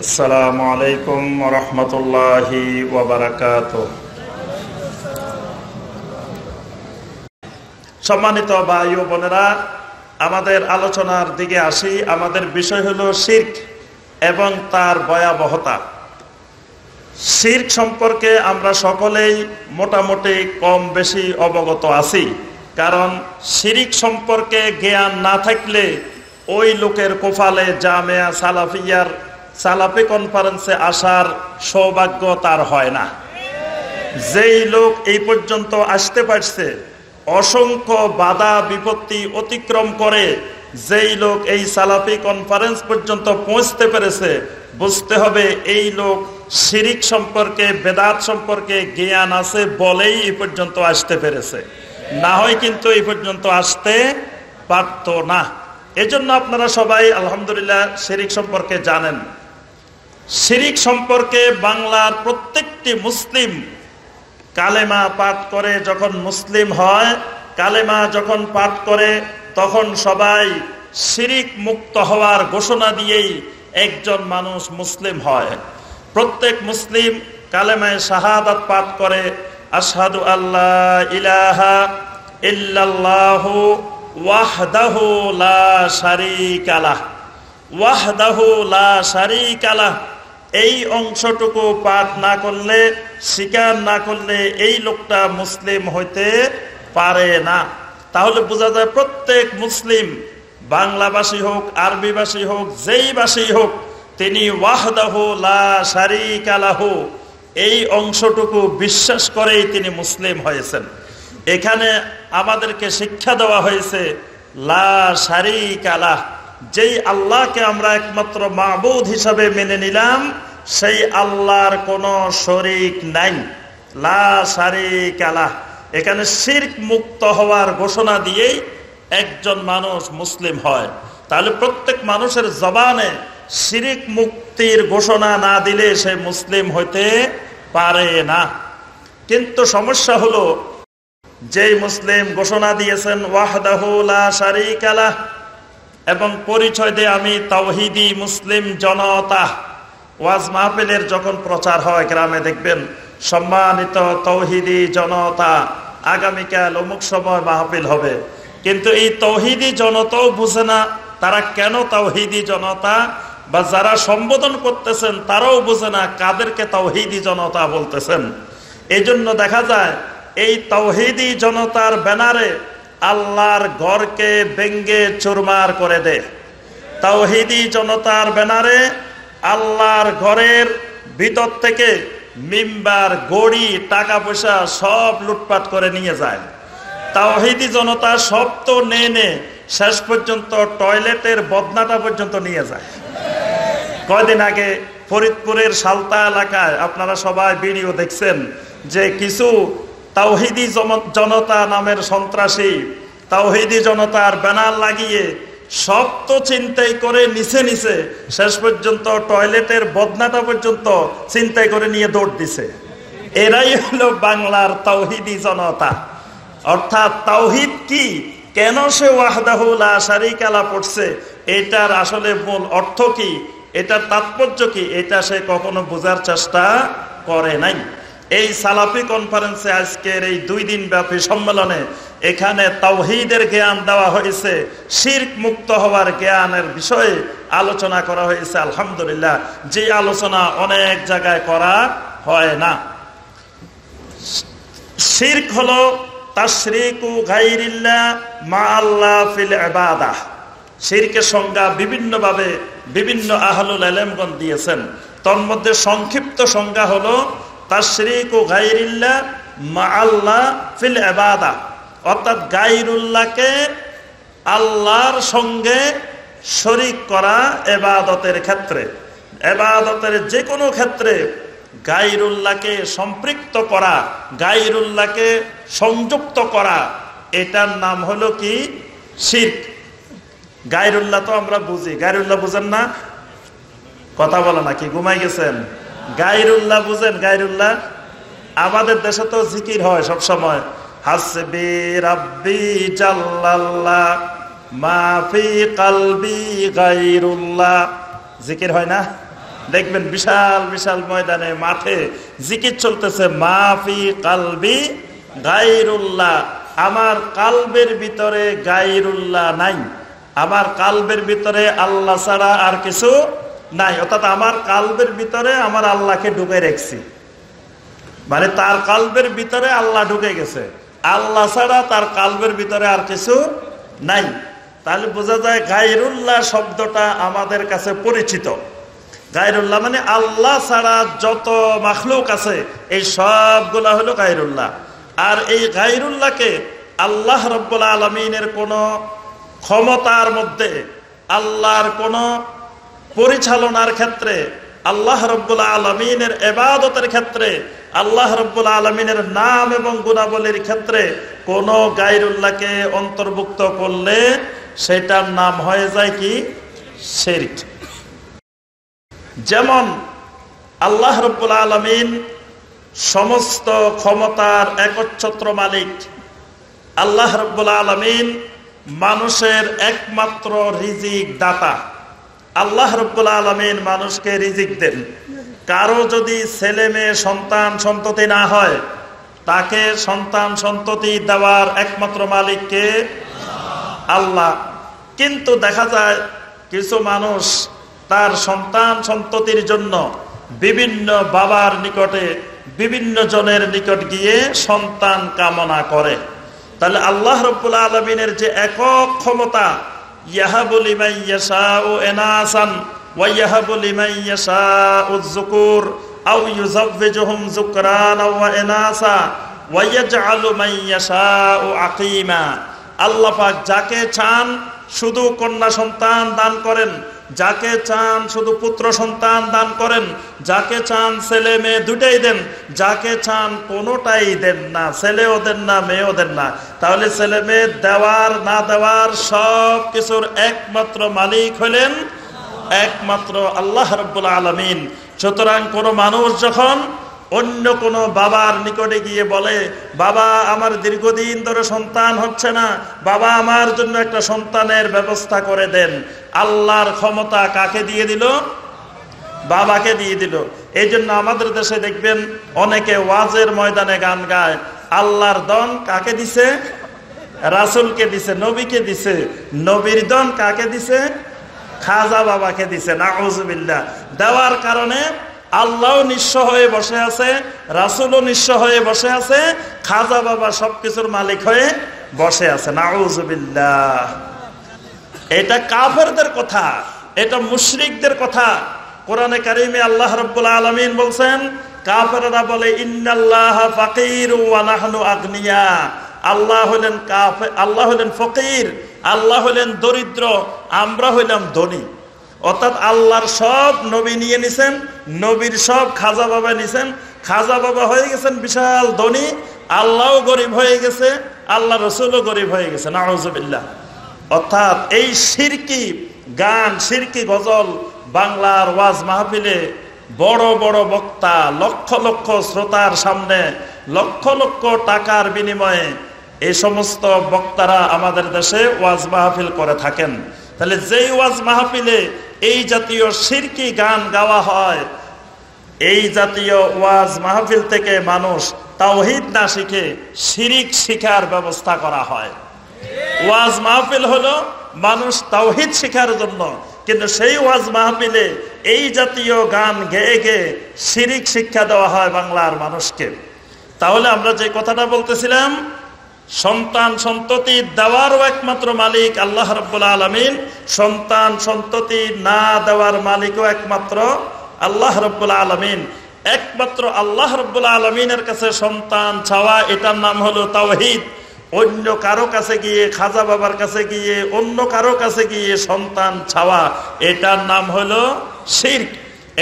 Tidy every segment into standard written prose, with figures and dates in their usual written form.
আসসালামু আলাইকুম ওয়া রাহমাতুল্লাহি ওয়া বারাকাতুহু। সম্মানিত ভাই ও বোনেরা, আমাদের আলোচনার দিকে আসি। আমাদের বিষয় হলো শিরক এবং তার ভয়াবহতা। শিরক সম্পর্কে আমরা সকলেই মোটামুটি কম বেশি অবগত আছি, কারণ শিরক সম্পর্কে জ্ঞান না থাকলে ওই লোকের কোফালে জামিয়া সালাফিয়ার সালাফি কনফারেন্সে আসার সৌভাগ্য তার হয় না। যেই লোক এই পর্যন্ত আসতে পারছে, অসংখ্য বাধা বিপত্তি অতিক্রম করে যেই লোক এই সালাফি কনফারেন্স পর্যন্ত পৌঁছতে পেরেছে, বুঝতে হবে এই লোক শিরিক সম্পর্কে, বেদাত সম্পর্কে জ্ঞান আছে বলেই এই পর্যন্ত আসতে পেরেছে, না হয় কিন্তু এই পর্যন্ত আসতে পারত না। এজন্য আপনারা সবাই আলহামদুলিল্লাহ শিরিক সম্পর্কে জানেন। শিরিক সম্পর্কে বাংলার প্রত্যেকটি মুসলিম কালেমা পাঠ করে যখন মুসলিম হয়, কালেমা যখন পাঠ করে তখন সবাই শিরিক মুক্ত হওয়ার ঘোষণা দিয়েই একজন মানুষ মুসলিম হয়। প্রত্যেক মুসলিম কালেমায়ে শাহাদাত পাঠ করে, আশহাদু আল্লাহ ইলাহা ইল্লাল্লাহু ওয়াহদাহু লা শারীকা লাহ, ওয়াহদাহু লা শারীকা লাহ। এই অংশটুকু পাঠ না করলে, স্বীকার না করলে এই লোকটা মুসলিম হইতে পারে না। তাহলে বোঝা যায় প্রত্যেক মুসলিম, বাংলাভাষী হোক, আরবিভাষী হোক, যেই ভাষী হোক, তিনি ওয়াহদাহু লা শারীকা লাহু এই অংশটুকু বিশ্বাস করেই তিনি মুসলিম হয়েছেন। এখানে আমাদেরকে শিক্ষা দেওয়া হয়েছে লা শারীকা লাহ, যেই আল্লাহকে আমরা একমাত্র মাবুদ হিসাবে মেনে নিলাম, সেই আল্লাহর কোনো শরীক নাই। লা শারীকা লাহ, এখানে শিরক মুক্ত হওয়ার ঘোষণা দিয়েই একজন মানুষ মুসলিম হয়। তাহলে প্রত্যেক মানুষের জবানে শিরক মুক্তির ঘোষণা না দিলে সে মুসলিম হইতে পারে না। কিন্তু সমস্যা হলো, যেই মুসলিম ঘোষণা দিয়েছেন ওয়াহদাহু লা শারীকা লাহ এবং পরিচয় দিয়ে আমি তাওহীদি মুসলিম জনতা, ওয়াজ মাহফিলের যখন প্রচার হয় গ্রামে দেখবেন সম্মানিত তাওহীদি জনতা, আগামীকাল অমুক সময় মাহফিল হবে, কিন্তু এই তাওহীদি জনতাও বুঝে না তারা কেন তাওহীদি জনতা, বা যারা সম্বোধন করতেছেন তারাও বুঝে না কাদেরকে তাওহীদি জনতা বলতেছেন। এই জন্য দেখা যায় এই তাওহীদি জনতার ব্যানারে আল্লাহর ঘরকে ব্যঙ্গে চুরমার করে দেয়। তাওহীদি জনতার ব্যানারে আল্লাহর ঘরের ভিতর থেকে মিম্বার, গড়ি, টাকা পয়সা সব লুটপাট করে নিয়ে যায়। তাওহীদি জনতা সব তো নে শেষ পর্যন্ত টয়লেটের বদনাটা পর্যন্ত নিয়ে যায়। কয়দিন আগে ফরিদপুরের সালতা এলাকায় আপনারা সবাই ভিডিও দেখছেন যে কিছু তাওহীদি জনতা নামের সন্ত্রাসী তাওহীদি জনতার ব্যানার লাগিয়ে সব তো চিন্তাই করে নিচে নিচে শেষ পর্যন্ত টয়লেটের বদনাটা পর্যন্ত চিন্তাই করে নিয়ে দৌড় দিছে। এরাই হলো বাংলার তাওহীদি জনতা। অর্থাৎ তাওহীদ কি, কেন সে ওয়াহদাহু লা শারীকা লাহ পড়ছে, এটার আসলে মূল অর্থ কি, এটার তাৎপর্য কি, এটা সে কখনো বোঝার চেষ্টা করে নাই। এই সালাফি কনফারেন্সে আজকের এই 2 দিন ব্যাপী সম্মেলনে এখানে তাওহীদের জ্ঞান দেওয়া হয়েছে, শিরক মুক্ত হওয়ার জ্ঞানের বিষয়ে আলোচনা করা হয়েছে। আলহামদুলিল্লাহ, যে আলোচনা অনেক জায়গায় করা হয় না। শিরক হলো তাশরিকু গায়রিল্লাহ মা আল্লাহ ফিল ইবাদাহ। শিরকের সংজ্ঞা বিভিন্নভাবে বিভিন্ন আহলুল ইলমগণ দিয়েছেন। তন্মধ্যে সংক্ষিপ্ত সংজ্ঞা হলো তাশরিকু গায়রিল্লাহ মা আল্লাহ ফিল ইবাদাহ, অর্থাৎ গায়রুল্লাহকে আল্লাহর সঙ্গে শরীক করা ইবাদতের ক্ষেত্রে, ইবাদতের যে কোনো ক্ষেত্রে গায়রুল্লাহকে সম্পৃক্ত করা, গায়রুল্লাহকে সংযুক্ত করা, এটার নাম হলো কি শিরক। গায়রুল্লাহ তো আমরা বুঝি, গায়রুল্লাহ বুঝেন না? কথা বলে না কি, ঘুমাই গেছেন? গায়রুল্লাহ বুঝেন? গায়রুল্লাহ আমাদের দেশে তো জিকির হয় সব সময়, হাসবি রাব্বি জাল্লাল্লাহ মা ফি কলবি গায়রুল্লাহ, জিকির হয় না? দেখবেন বিশাল বিশাল ময়দানে মাঠে জিকির চলতেছে, মাফি কালবি গায়রুল্লাহ, আমার কালবের ভিতরে গায়রুল্লাহ নাই, আমার কালবের ভিতরে আল্লাহ ছাড়া আর কিছু নাই। অর্থাৎ আমার কালবের ভিতরে আমার আল্লাহকে ঢুকে রেখেছি, মানে তার কালবের ভিতরে আল্লাহ ঢুকে গেছে, আল্লাহ ছাড়া তার কালবের ভিতরে আর কিছু নাই। তাহলে বোঝা যায় গায়রুল্লাহ শব্দটা আমাদের কাছে পরিচিত। গায়রুল্লাহ মানে আল্লাহ ছাড়া যত মাখলুক আছে এই সবগুলা হলো গায়রুল্লাহ। আর এই গায়রুল্লাহকে আল্লাহ রাব্বুল আলামিনের কোন ক্ষমতার মধ্যে, আল্লাহর কোন পরিচালনার ক্ষেত্রে, আল্লাহ রাব্বুল আলামিনের ইবাদতের ক্ষেত্রে, আল্লাহ রাব্বুল আলামিনের নাম এবং গুণাবলীর ক্ষেত্রে কোন গায়রুল্লাহকে অন্তর্ভুক্ত করলে সেটার নাম হয়ে যায় কি? শিরক। যেমন আল্লাহ রাব্বুল আলামিন সমস্ত ক্ষমতার একচ্ছত্র মালিক, আল্লাহ রাব্বুল আলামিন মানুষের একমাত্র রিজিক দাতা, আল্লাহ রাব্বুল আলামিন মানুষকে রিজিক দেন। কারো যদি ছেলে মেয়ে সন্তান সন্ততি না হয়, তাকে সন্তান সন্ততি দেওয়ার একমাত্র মালিক কে? আল্লাহ। কিন্তু দেখা যায় কিছু মানুষ তার সন্তান সন্ততির জন্য বিভিন্ন বাবার নিকটে, বিভিন্ন জনের নিকট গিয়ে সন্তান কামনা করে। তাহলে আল্লাহ রাব্বুল আলামিনের যে একক ক্ষমতা, ইয়াহাবু লিমান ইয়াশাউ ইনাসান ওয়া ইয়াহাবু লিমান ইয়াশাউ যুকুর আও ইউযাওযিজুহুম যুকরানা ওয়া ইনাসা ওয়া ইয়াজআলু মান ইয়াশাউ আকীমা। আল্লাহ পাক যাকে চান শুধু কন্যা সন্তান দান করেন, যাকে চান শুধু পুত্র সন্তান দান করেন, যাকে চান ছেলে মেয়ে দুটাই দেন, যাকে চান কোনোটাই দেন না, ছেলেও দেন না মেয়েও দেন না। তাহলে ছেলে মেয়ে দেওয়ার না দেওয়ার সব কিছুর একমাত্র মালিক হলেন একমাত্র আল্লাহ রাব্বুল আলামিন। সুতরাং কোনো মানুষ যখন অন্য কোনো বাবার নিকটে গিয়ে বলে, বাবা আমার দীর্ঘদিন ধরে সন্তান হচ্ছে না, বাবা আমার জন্য একটা সন্তানের ব্যবস্থা করে দেন, আল্লাহর ক্ষমতা কাকে দিয়ে দিল? বাবাকে দিয়ে দিল। এই জন্য আমাদের দেশে দেখবেন অনেকে ওয়াজের ময়দানে গান গায়, আল্লাহর দন কাকে দিছে? রাসূলকে দিছে, নবীকে দিছে। নবীর দন কাকে দিছে? খাজা বাবাকে দিছে। নাউযুবিল্লাহ। দেওয়ার কারণে আল্লাহও নিঃস্ব হয়ে বসে আছে, রাসূলও নিঃস্ব হয়ে বসে আছে, খাজা বাবা সবকিছুর মালিক হয়ে বসে আছে। নাউযুবিল্লাহ। এটা কাফেরদের কথা, এটা মুশরিকদের কথা। কোরআনে কারিমে আল্লাহ রাব্বুল আলামিন বলছেন, কাফেররা বলে ইন্নাল্লাহা ফাকির ওয়া নাহনু আগনিয়া। আল্লাহ হলেন কাফের, আল্লাহ হলেন ফকির, আল্লাহ হলেন দরিদ্র, আমরা হইলাম ধনী। অর্থাৎ আল্লাহর সব নবী নিয়ে নিছেন, নবীর সব খাজা বাবা নিছেন, খাজা বাবা হয়ে গেছেন বিশাল ধনী, আল্লাহও গরিব হয়ে গেছে, আল্লাহ রসুলও গরিব হয়ে গেছে। নাউযুবিল্লাহ। অর্থাৎ এই শিরকি গান, শিরকি গজল বাংলার ওয়াজ মাহফিলে বড় বড় বক্তা লক্ষ লক্ষ শ্রোতার সামনে লক্ষ লক্ষ টাকার বিনিময়ে এই সমস্ত বক্তারা আমাদের দেশে ওয়াজ মাহফিল করে থাকেন। তাহলে যেই ওয়াজ মাহফিলে এই জাতীয় শিরকি গান গাওয়া হয়, এই জাতীয় ওয়াজ মাহফিল থেকে মানুষ তাওহীদ না শিখে শিরিক শিখার ব্যবস্থা করা হয়। ওয়াজ মাহফিল হলো মানুষ তাওহীদ শিখার জন্য, কিন্তু সেই ওয়াজ মাহফিলে এই জাতীয় গান গেয়ে গেয়ে শিরিক শিক্ষা দেওয়া হয় বাংলার মানুষকে। তাহলে আমরা যে কথাটা বলতেছিলাম, সন্তান সন্ততি দেওয়ারও একমাত্র মালিক আল্লাহ রাব্বুল আলামিন, সন্তান সন্ততি না দেওয়ার মালিকও একমাত্র আল্লাহ রাব্বুল আলামিন। একমাত্র আল্লাহ রাব্বুল আলামিনের কাছে সন্তান চাওয়া, এটার নাম হলো তাওহীদ। অন্য কারো কাছে গিয়ে, খাজা বাবার কাছে গিয়ে, অন্য কারো কাছে গিয়ে সন্তান চাওয়া, এটার নাম হলো শিরক।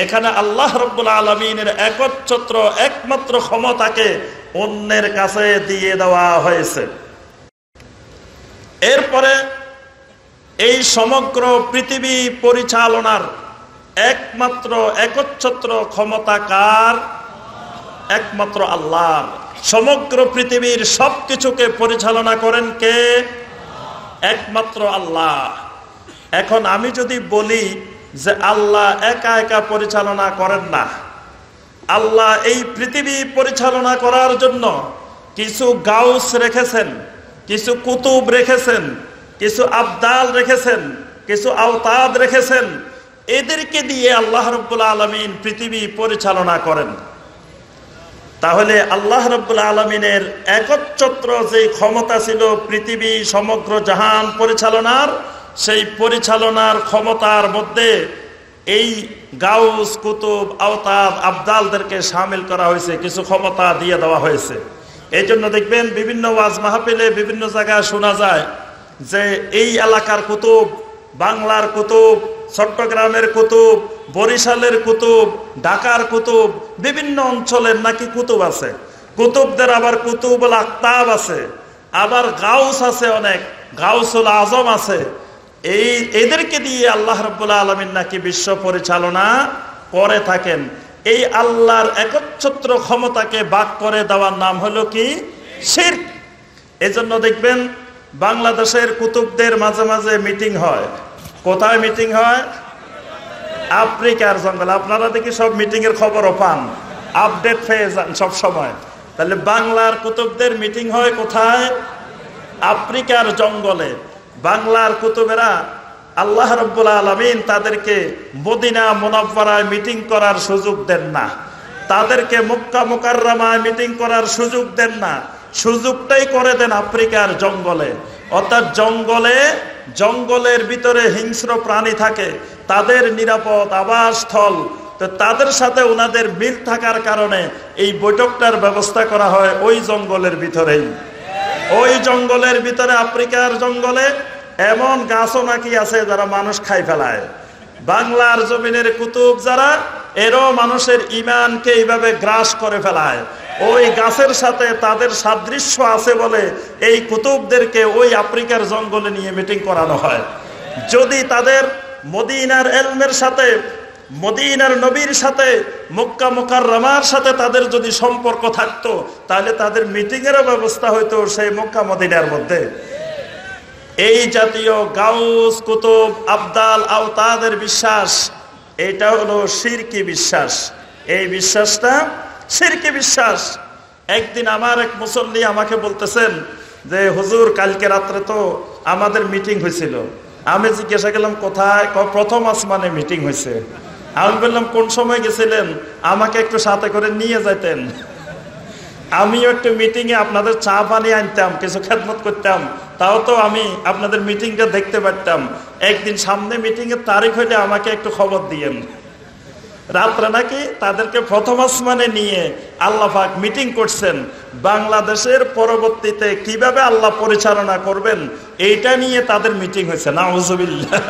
এখানে আল্লাহ রাব্বুল আলামিনের একচ্ছত্র একমাত্র ক্ষমতাকে অন্যের কাছে দিয়ে দেওয়া হয়েছে। এরপরে এই সমগ্র পৃথিবী পরিচালনার একমাত্র একচ্ছত্র ক্ষমতা কার? একমাত্র আল্লাহর। সমগ্র পৃথিবীর সবকিছুকে পরিচালনা করেন কে? একমাত্র আল্লাহ। এখন আমি যদি বলি যে আল্লাহ একা একা পরিচালনা করেন না। আল্লাহ এই পৃথিবী পরিচালনা করার জন্য কিছু গাউস রেখেছেন, কিছু কুতুব রেখেছেন, কিছু আবদাল রেখেছেন, কিছু আওতাদ রেখেছেন। এদেরকে দিয়ে আল্লাহ রাব্বুল আলামিন পৃথিবী পরিচালনা করেন। তাহলে আল্লাহ রাব্বুল আলামিনের একচ্ছত্র যে ক্ষমতা ছিল পৃথিবী সমগ্র জাহান পরিচালনার, সেই পরিচালনার ক্ষমতার মধ্যে এই গাউস, কুতুব, আওতাদ, আবদালদেরকে শামিল করা হয়েছে, কিছু ক্ষমতা দিয়ে দেওয়া হয়েছে। এই জন্য দেখবেন বিভিন্ন ওয়াজ মাহফিলে বিভিন্ন জায়গায় শোনা যায় যে এই এলাকার কুতুব, বাংলার কুতুব, চট্টগ্রামের কুতুব, বরিশালের কুতুব, ঢাকার কুতুব, বিভিন্ন অঞ্চলের নাকি কুতুব আছে। কুতুবদের আবার কুতুবুল আকতাব আছে, আবার গাউস আছে, অনেক গাউসুল আজম আছে। এদেরকে দিয়ে আল্লাহ রাব্বুল আলামিন নাকি বিশ্ব পরিচালনা করে থাকেন। এই আল্লাহর একচ্ছত্র ক্ষমতাকে ভাগ করে দেওয়ার নাম হলো কি? শিরক। এজন্য দেখবেন বাংলাদেশের কুতুবদের মাঝে মাঝে মিটিং হয়। কোথায় মিটিং হয়? আফ্রিকার জঙ্গলে। আপনারা দেখি সব মিটিং এর খবরও পান, আপডেট পেয়ে যান সব সময়। তাহলে বাংলার কুতুবদের মিটিং হয় কোথায়? আফ্রিকার জঙ্গলে। বাংলার কুতুবেরা আল্লাহ রাব্বুল আলামিন তাদেরকে মদিনা মুনাওয়ারায় মিটিং করার সুযোগ দেন না, তাদেরকে মক্কা মুকাররমায় মিটিং করার সুযোগ দেন না। সুযোগটাই করে দেন আফ্রিকার জঙ্গলে। অর্থাৎ জঙ্গলের ভিতরে হিংস্র প্রাণী থাকে, তাদের নিরাপদ আবাসস্থল। তো তাদের সাথে ওনাদের মিল থাকার কারণে এই বৈঠকটার ব্যবস্থা করা হয় ওই জঙ্গলের ভিতরেই। ওই জঙ্গলের ভিতরে, আফ্রিকার জঙ্গলে এমন গাছও নাকি আছে যারা মানুষ খাই ফেলায়। বাংলার জমিনের কুতুব যারা, এরও মানুষের ঈমানকে এইভাবে গ্রাস করে ফেলায়। ওই গাছের সাথে তাদের সাদৃশ্য আছে বলে এই কুতুবদেরকে ওই আফ্রিকার জঙ্গলে নিয়ে মিটিং করানো হয়। যদি তাদের মদিনার ইলমের সাথে, মদিনার নবীর সাথে, মক্কা মুকাররমার সাথে তাদের যদি সম্পর্ক থাকতো, তাহলে তাদের মিটিং এরও ব্যবস্থা হইতো সেই মক্কা মদিনার মধ্যে। এই জাতীয় গাউস, কুতুব, আবদাল, আওতাদের বিশ্বাস, এটা হলো শিরকি বিশ্বাস। এই বিশ্বাসটা শিরকি বিশ্বাস। একদিন আমার এক মুসল্লি আমাকে বলতেছেন যে হুজুর, কালকে রাত্রে তো আমাদের মিটিং হয়েছিল। আমি জিজ্ঞাসা করলাম কোথায়? প্রথম আসমানে মিটিং হয়েছে। আমি বললাম কোন সময় গেছিলেন? আমাকে একটু সাথে করে নিয়ে যেতেন, আমিও একটু মিটিংয়ে আপনাদের চা পানি আনতাম, কিছু খেদমত করতাম, তাও তো আমি আপনাদের মিটিংটা দেখতে পারতাম। একদিন সামনে মিটিংয়ের তারিখ হইলে আমাকে একটু খবর দিয়েন। রাত্রে নাকি তাদেরকে প্রথম আসমানে নিয়ে আল্লাহ পাক মিটিং করছেন। বাংলাদেশের পরবর্তীতে কিভাবে আল্লাহ পরিচালনা করবেন এইটা নিয়ে তাদের মিটিং হয়েছে। নাউজুবিল্লাহ।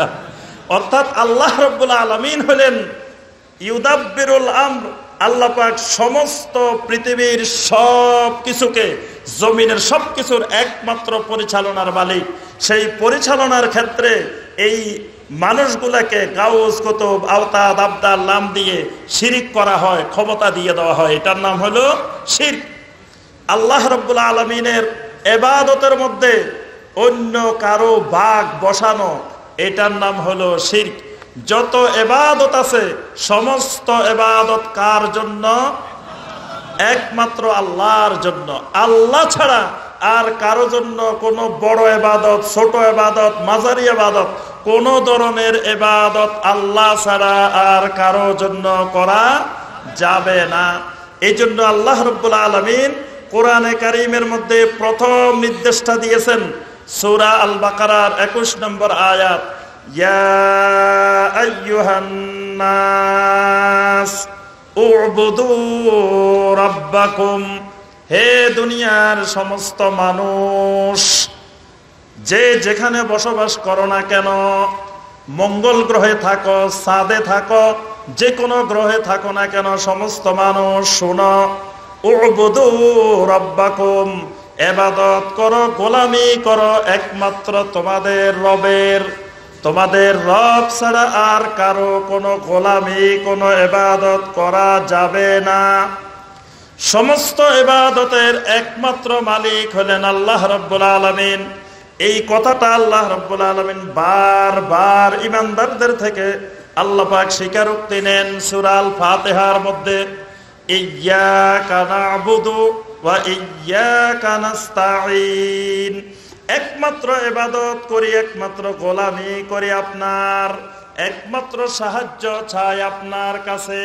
অর্থাৎ আল্লাহ রাব্বুল আলামিন হলেন ইউদাব্বিরুল আমর। আল্লাহ পাক সমস্ত পৃথিবীর সব কিছুকে, জমিনের সব কিছুর একমাত্র পরিচালনার মালিক। সেই পরিচালনার ক্ষেত্রে এই মানুষগুলাকে গাউস, কুতুব, আওতাদ, আবদাল নাম দিয়ে শিরিক করা হয়, ক্ষমতা দিয়ে দেওয়া হয়। এটার নাম হলো শিরক। আল্লাহ রাব্বুল আলামিনের ইবাদতের মধ্যে অন্য কারো ভাগ বসানো, এটার নাম হলো শিরক। যত ইবাদত আছে সমস্ত ইবাদত কার জন্য? একমাত্র আল্লাহর জন্য। আল্লাহ ছাড়া আর কারো জন্য কোনো বড় ইবাদত, ছোট ইবাদত, মাঝারি ইবাদত, কোন ধরনের ইবাদত আল্লাহ ছাড়া আর কারো জন্য করা যাবে না। এই জন্য আল্লাহ রাব্বুল আলামিন কোরআনে কারীমের মধ্যে প্রথম নির্দেশটা দিয়েছেন সূরা আল বাকারার 21 নম্বর আয়াত, ইয়া আইয়ুহান নাস উবুদু রাব্বাকুম। হে দুনিয়ার সমস্ত মানুষ, যে যেখানে বসবাস করো না কেন, মঙ্গল গ্রহে থাকো, চাঁদে থাকো, যে কোনো গ্রহে থাকো না কেন, সমস্ত মানুষ শোনো, উবুদু রাব্বাকুম, ইবাদত করো, গোলামি করো একমাত্র তোমাদের রবের। তোমাদের রব ছাড়া আর কারো কোনো গোলামি, কোনো ইবাদত করা যাবে না। সমস্ত ইবাদতের একমাত্র মালিক হলেন আল্লাহ রাব্বুল আলামিন। এই কথাটা আল্লাহ রাব্বুল আলামিন বারবার ইমানদারদের থেকে আল্লাহ পাক স্বীকারোক্তি নেন সূরা আল ফাতিহার মধ্যে, ইয়্যাকা না'বুদু ওয়া ইয়্যাকা নাস্তাঈন, একমাত্র ইবাদত করি, একমাত্র গোলামি করি আপনার, একমাত্র সাহায্য চাই আপনার কাছে।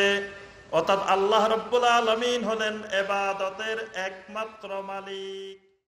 অর্থাৎ আল্লাহ রাব্বুল আলামিন হলেন ইবাদতের একমাত্র মালিক।